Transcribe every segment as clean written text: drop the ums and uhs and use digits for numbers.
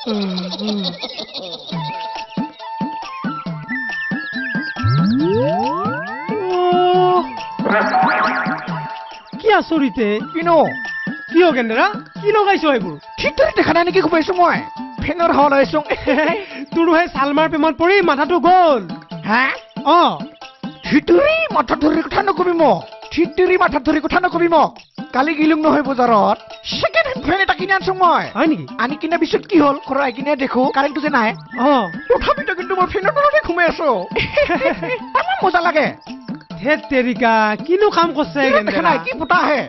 কি আচৰিতে কিনো কিয় কেন্দ্ৰা কি লগাইছ এইবোৰ ঠিক ধৰি দেখা নাই নেকি ঘুমাইছো মই ফেনৰ হাৱা লৈছো তোৰ সেই চালমাৰ প্ৰেমত পৰি মাথাটো গ'ল হা ঠিতুৰি মাথা ধৰি কথা নকবি মোক ঠিতুৰি মাথা ধৰি কথা নকবি মোক কালি গিলুং নহয় বজাৰত ছেকেণ্ড হেণ্ড ফেন এটা কিনি আনছো মই হয় নেকি আনি কিনা পিছত কি হ'ল ঘৰৰ কিনে দেখো কাৰেণ্টটো যে নাই তথাপিতো কিন্তু মই ফেনৰ তলতে ঘুমাই আছো আমাৰ মজা লাগে হে তেৰিকা কিনো কাম কৰছে দেখা নাই কি ফুটা আহে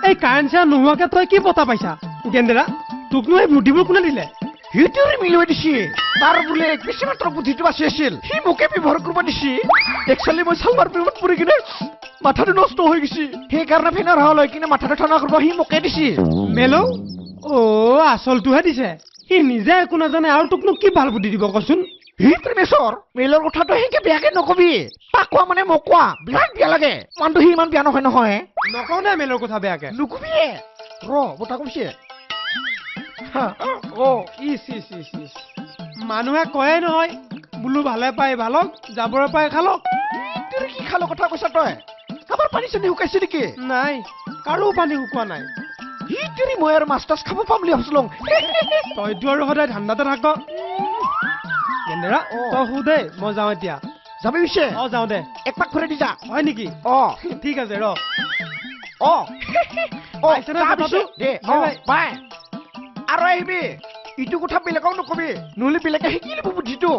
এই কাৰেণ্ট চেয়াৰ নোহোৱাকে তই কি বতা পাইছা গেন্দেৰা তোকনো এই বুদ্ধিবোৰ কোনে দিলে সিটোৰে মিলাই দিছে তাৰ বোলে বেছি মাত্ৰ বুদ্ধিটো বাচি আছিল সি মোকে ব্যৱহাৰ কৰিব দিছে একচুৱেলি মই চালমাৰ প্ৰেমত পৰি কিনে মাথাটো নষ্ট হৈ গৈছে সেইকাৰণে ফেনৰ হাৱা লৈ কিনে মাথাটো ঠাণ্ডা কৰিব সি মোকে দিছে মেলো আচলটোহে দিছে সি নিজে একো নাজানে আৰু তোকনো কি ভাল বুদ্ধি দিব কচোন সি প্ৰেমেশ্বৰ মেলৰ কথাটো সেনেকে বেয়াকে নকবি তাক কোৱা মানে মোক কোৱা বিৰাট বেয়া লাগে মানুহটো সি ইমান বেয়া নহয় নহয় নকওঁ দে মেলৰ কথা বেয়াকে নুকুবিয়ে বতা কমিছে মানুহে কয়ে নহয় বোলো ভালে পাই ভালক যাবৰে পাই খালক কি খালো কথা কৈছা তই কাৰোবাৰ পানী চানী শুকাইছে নেকি নাই কাৰো পানী শুকোৱা নাই সিটোৰি মই আৰু মাছ টাছ খাব পাম বুলি ভাবছিলো তইতো আৰু সদায় ঠাণ্ডাতে থাক কেন্দ্ৰা তই শু দে মই যাওঁ এতিয়া যাবি পিছে যাওঁ দে এক পাক ঘূৰাই দি যা হয় নেকি ঠিক আছে ৰ বাই আৰু আহিবি ইটো কথা বেলেগক নকবি নহলে বেলেগে শিকি ল'ব বুদ্ধিটো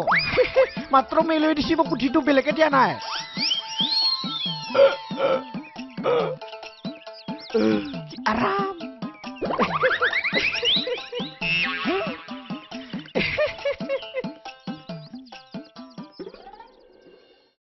মাত্ৰ মেলৈ দিছি মোক বুদ্ধিটো বেলেগে দিয়া নাই আৰাম